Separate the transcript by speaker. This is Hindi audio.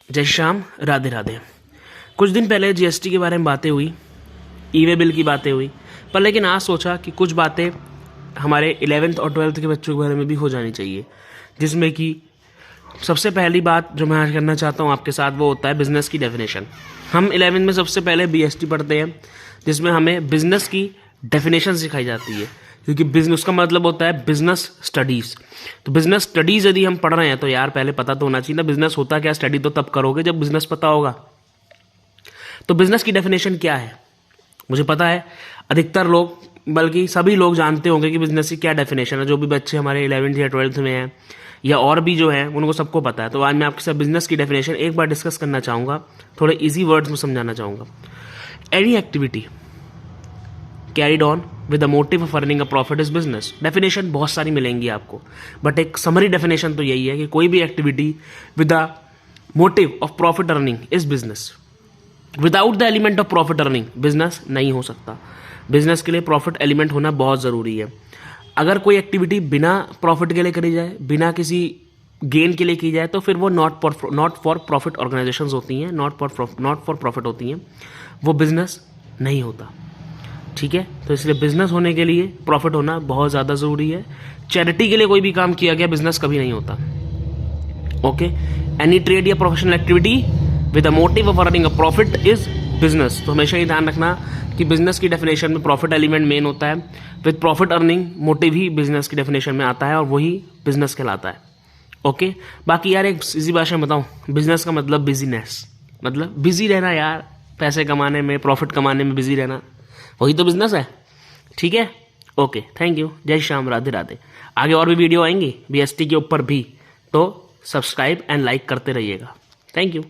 Speaker 1: जय श्याम, राधे राधे। कुछ दिन पहले जीएसटी के बारे में बातें हुई, ई वे बिल की बातें हुई, पर लेकिन आज सोचा कि कुछ बातें हमारे 11th और 12th के बच्चों के बारे में भी हो जानी चाहिए, जिसमें कि सबसे पहली बात जो मैं आज करना चाहता हूँ आपके साथ वो होता है बिज़नेस की डेफिनेशन। हम 11th में सबसे पहले बीएसटी पढ़ते हैं, जिसमें हमें बिज़नेस की डेफिनेशन सिखाई जाती है, क्योंकि बिजनेस उसका मतलब होता है बिजनेस स्टडीज़। तो बिजनेस स्टडीज़ यदि हम पढ़ रहे हैं तो यार पहले पता तो होना चाहिए ना बिजनेस होता क्या। स्टडी तो तब करोगे जब बिजनेस पता होगा। तो बिजनेस की डेफिनेशन क्या है मुझे पता है, अधिकतर लोग बल्कि सभी लोग जानते होंगे कि बिजनेस की क्या डेफिनेशन है। जो भी बच्चे हमारे 11th या 12th में हैं या और भी जो हैं उनको सबको पता है। तो आज मैं आपके साथ बिजनेस की डेफिनेशन एक बार डिस्कस करना चाहूँगा, थोड़े ईजी वर्ड्स में समझाना चाहूँगा। Any activity carried on with the motive of earning a profit is business. Definition बहुत सारी मिलेंगी आपको, बट एक समरी डेफिनेशन तो यही है कि कोई भी activity with the motive of profit earning is business. Without the element of profit earning business नहीं हो सकता। बिजनेस के लिए प्रॉफिट एलिमेंट होना बहुत ज़रूरी है। अगर कोई एक्टिविटी बिना प्रॉफिट के लिए करी जाए, बिना किसी गेन के लिए की जाए, तो फिर वो नॉट फॉर प्रॉफिट ऑर्गेनाइजेशंस होती हैं, नॉट फॉर प्रॉफिट होती हैं, वो बिजनेस नहीं होता। ठीक है, तो इसलिए बिजनेस होने के लिए प्रॉफिट होना बहुत ज़्यादा ज़रूरी है। चैरिटी के लिए कोई भी काम किया गया बिजनेस कभी नहीं होता। ओके, एनी ट्रेड या professional activity with a motive of earning a profit is business. तो हमेशा ये ध्यान रखना कि बिजनेस की डेफिनेशन में प्रॉफिट एलिमेंट मेन होता है। With profit earning motive he business की डेफिनेशन में आता है और वही बिजनेस कहलाता है। ओके, बाकी यार एक इसी भाषा में बताऊँ, बिजनेस का मतलब बिजीनेस, मतलब बिजी रहना यार, पैसे कमाने में, प्रॉफिट कमाने में बिजी रहना, वही तो बिजनेस है। ठीक है, ओके, थैंक यू, जय श्याम, राधे राधे। आगे और भी वीडियो आएंगी बीएसटी के ऊपर भी, तो सब्सक्राइब एंड लाइक करते रहिएगा। Thank you.